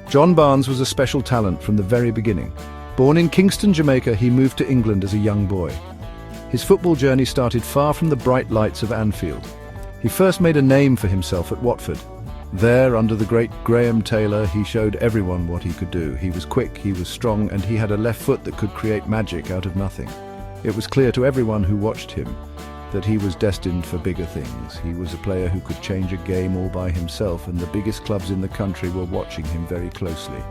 John Barnes was a special talent from the very beginning. Born in Kingston, Jamaica, he moved to England as a young boy. His football journey started far from the bright lights of Anfield. He first made a name for himself at Watford. There, under the great Graham Taylor, he showed everyone what he could do. He was quick, he was strong, and he had a left foot that could create magic out of nothing. It was clear to everyone who watched him that he was destined for bigger things. He was a player who could change a game all by himself, and the biggest clubs in the country were watching him very closely.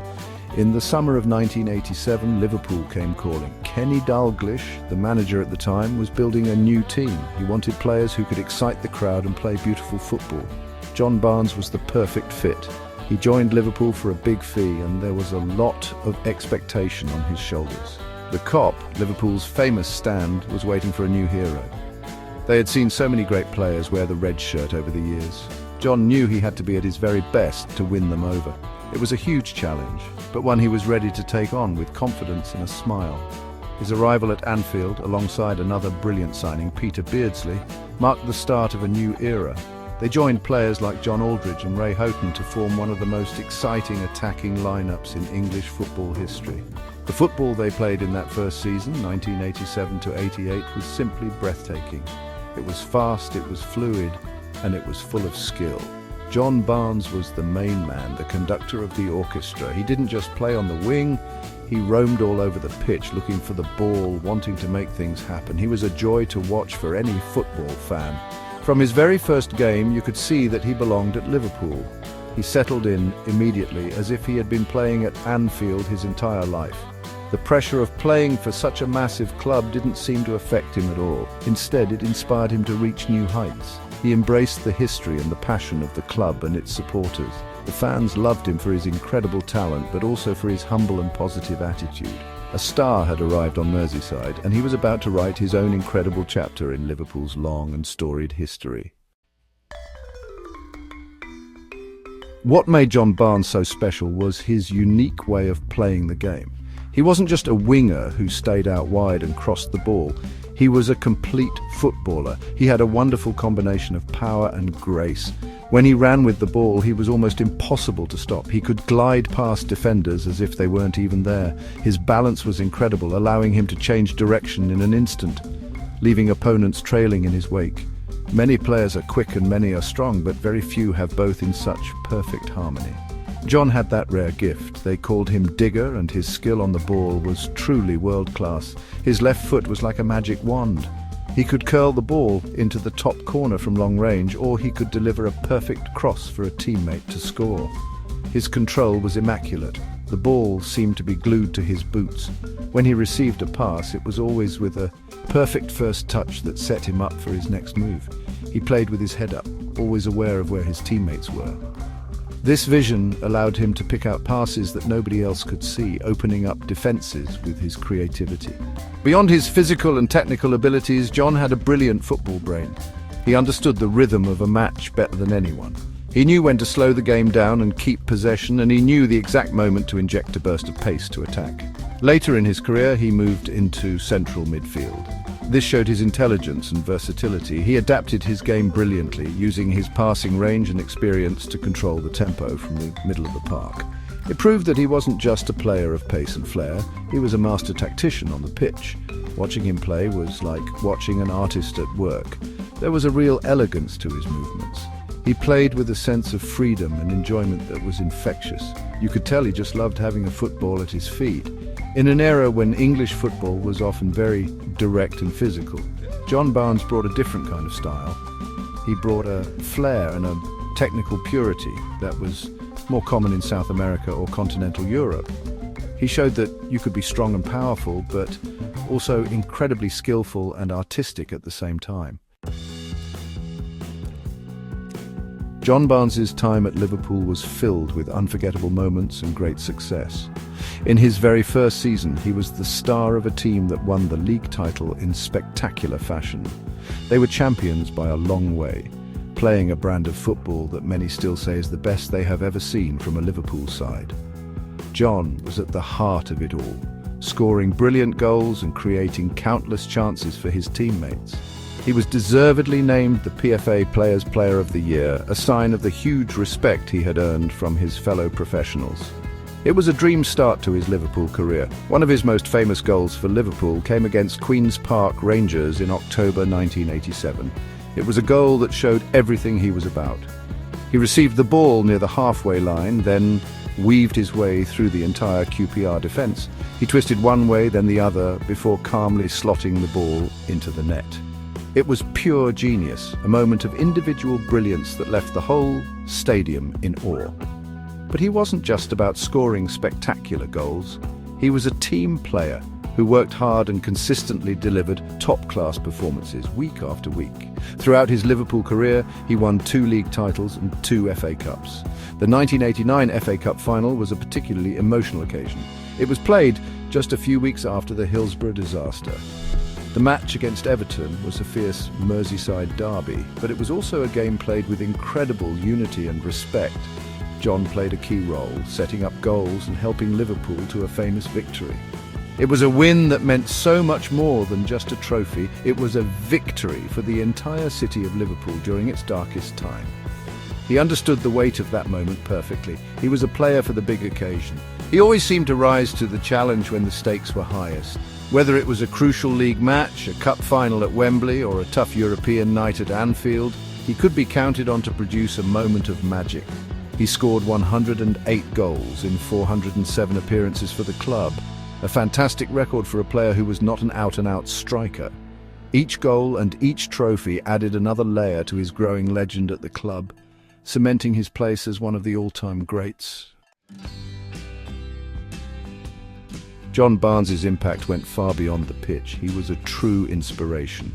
In the summer of 1987, Liverpool came calling. Kenny Dalglish, the manager at the time, was building a new team. He wanted players who could excite the crowd and play beautiful football. John Barnes was the perfect fit. He joined Liverpool for a big fee, and there was a lot of expectation on his shoulders. The Kop, Liverpool's famous stand, was waiting for a new hero. They had seen so many great players wear the red shirt over the years. John knew he had to be at his very best to win them over. It was a huge challenge, but one he was ready to take on with confidence and a smile. His arrival at Anfield, alongside another brilliant signing, Peter Beardsley, marked the start of a new era. They joined players like John Aldridge and Ray Houghton to form one of the most exciting attacking lineups in English football history. The football they played in that first season, 1987-88, was simply breathtaking. It was fast, it was fluid, and it was full of skill. John Barnes was the main man, the conductor of the orchestra. He didn't just play on the wing, he roamed all over the pitch looking for the ball, wanting to make things happen. He was a joy to watch for any football fan. From his very first game, you could see that he belonged at Liverpool. He settled in immediately, as if he had been playing at Anfield his entire life. The pressure of playing for such a massive club didn't seem to affect him at all. Instead, it inspired him to reach new heights. He embraced the history and the passion of the club and its supporters. The fans loved him for his incredible talent, but also for his humble and positive attitude. A star had arrived on Merseyside, and he was about to write his own incredible chapter in Liverpool's long and storied history. What made John Barnes so special was his unique way of playing the game. He wasn't just a winger who stayed out wide and crossed the ball. He was a complete footballer. He had a wonderful combination of power and grace. When he ran with the ball, he was almost impossible to stop. He could glide past defenders as if they weren't even there. His balance was incredible, allowing him to change direction in an instant, leaving opponents trailing in his wake. Many players are quick and many are strong, but very few have both in such perfect harmony. John had that rare gift. They called him Digger, and his skill on the ball was truly world-class. His left foot was like a magic wand. He could curl the ball into the top corner from long range, or he could deliver a perfect cross for a teammate to score. His control was immaculate. The ball seemed to be glued to his boots. When he received a pass, it was always with a perfect first touch that set him up for his next move. He played with his head up, always aware of where his teammates were. This vision allowed him to pick out passes that nobody else could see, opening up defenses with his creativity. Beyond his physical and technical abilities, John had a brilliant football brain. He understood the rhythm of a match better than anyone. He knew when to slow the game down and keep possession, and he knew the exact moment to inject a burst of pace to attack. Later in his career, he moved into central midfield. This showed his intelligence and versatility. He adapted his game brilliantly, using his passing range and experience to control the tempo from the middle of the park. It proved that he wasn't just a player of pace and flair, he was a master tactician on the pitch. Watching him play was like watching an artist at work. There was a real elegance to his movements. He played with a sense of freedom and enjoyment that was infectious. You could tell he just loved having a football at his feet. In an era when English football was often very direct and physical, John Barnes brought a different kind of style. He brought a flair and a technical purity that was more common in South America or continental Europe. He showed that you could be strong and powerful, but also incredibly skillful and artistic at the same time. John Barnes's time at Liverpool was filled with unforgettable moments and great success. In his very first season, he was the star of a team that won the league title in spectacular fashion. They were champions by a long way, playing a brand of football that many still say is the best they have ever seen from a Liverpool side. John was at the heart of it all, scoring brilliant goals and creating countless chances for his teammates. He was deservedly named the PFA Players' Player of the Year, a sign of the huge respect he had earned from his fellow professionals. It was a dream start to his Liverpool career. One of his most famous goals for Liverpool came against Queen's Park Rangers in October 1987. It was a goal that showed everything he was about. He received the ball near the halfway line, then weaved his way through the entire QPR defence. He twisted one way, then the other, before calmly slotting the ball into the net. It was pure genius, a moment of individual brilliance that left the whole stadium in awe. But he wasn't just about scoring spectacular goals. He was a team player who worked hard and consistently delivered top-class performances week after week. Throughout his Liverpool career, he won 2 league titles and 2 FA Cups. The 1989 FA Cup final was a particularly emotional occasion. It was played just a few weeks after the Hillsborough disaster. The match against Everton was a fierce Merseyside derby, but it was also a game played with incredible unity and respect. John played a key role, setting up goals and helping Liverpool to a famous victory. It was a win that meant so much more than just a trophy. It was a victory for the entire city of Liverpool during its darkest time. He understood the weight of that moment perfectly. He was a player for the big occasion. He always seemed to rise to the challenge when the stakes were highest. Whether it was a crucial league match, a cup final at Wembley, or a tough European night at Anfield, he could be counted on to produce a moment of magic. He scored 108 goals in 407 appearances for the club, a fantastic record for a player who was not an out-and-out striker. Each goal and each trophy added another layer to his growing legend at the club, cementing his place as one of the all-time greats. John Barnes's impact went far beyond the pitch. He was a true inspiration,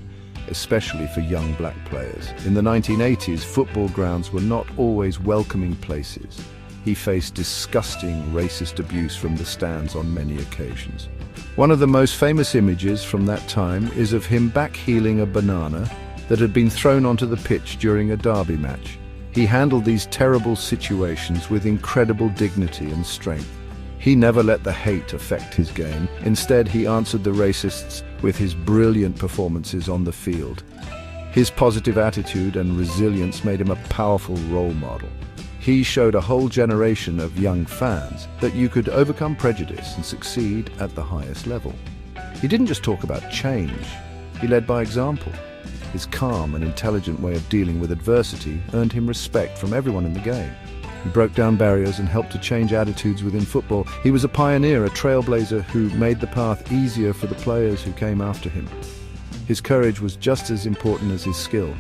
especially for young black players. In the 1980s, football grounds were not always welcoming places. He faced disgusting racist abuse from the stands on many occasions. One of the most famous images from that time is of him backheeling a banana that had been thrown onto the pitch during a derby match. He handled these terrible situations with incredible dignity and strength. He never let the hate affect his game. Instead, he answered the racists with his brilliant performances on the field. His positive attitude and resilience made him a powerful role model. He showed a whole generation of young fans that you could overcome prejudice and succeed at the highest level. He didn't just talk about change, he led by example. His calm and intelligent way of dealing with adversity earned him respect from everyone in the game. He broke down barriers and helped to change attitudes within football. He was a pioneer, a trailblazer who made the path easier for the players who came after him. His courage was just as important as his skill.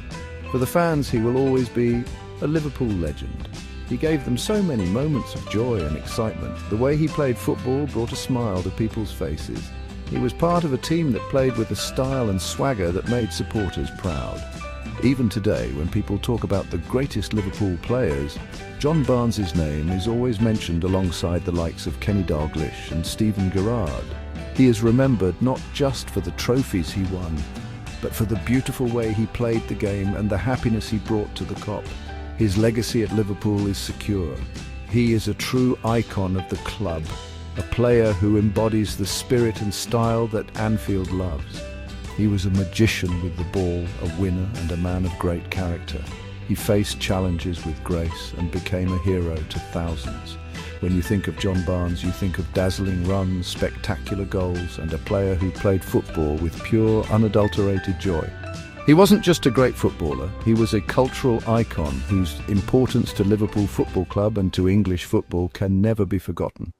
For the fans, he will always be a Liverpool legend. He gave them so many moments of joy and excitement. The way he played football brought a smile to people's faces. He was part of a team that played with a style and swagger that made supporters proud. Even today, when people talk about the greatest Liverpool players, John Barnes's name is always mentioned alongside the likes of Kenny Dalglish and Steven Gerrard. He is remembered not just for the trophies he won, but for the beautiful way he played the game and the happiness he brought to the Kop. His legacy at Liverpool is secure. He is a true icon of the club, a player who embodies the spirit and style that Anfield loves. He was a magician with the ball, a winner and a man of great character. He faced challenges with grace and became a hero to thousands. When you think of John Barnes, you think of dazzling runs, spectacular goals, and a player who played football with pure, unadulterated joy. He wasn't just a great footballer, he was a cultural icon whose importance to Liverpool Football Club and to English football can never be forgotten.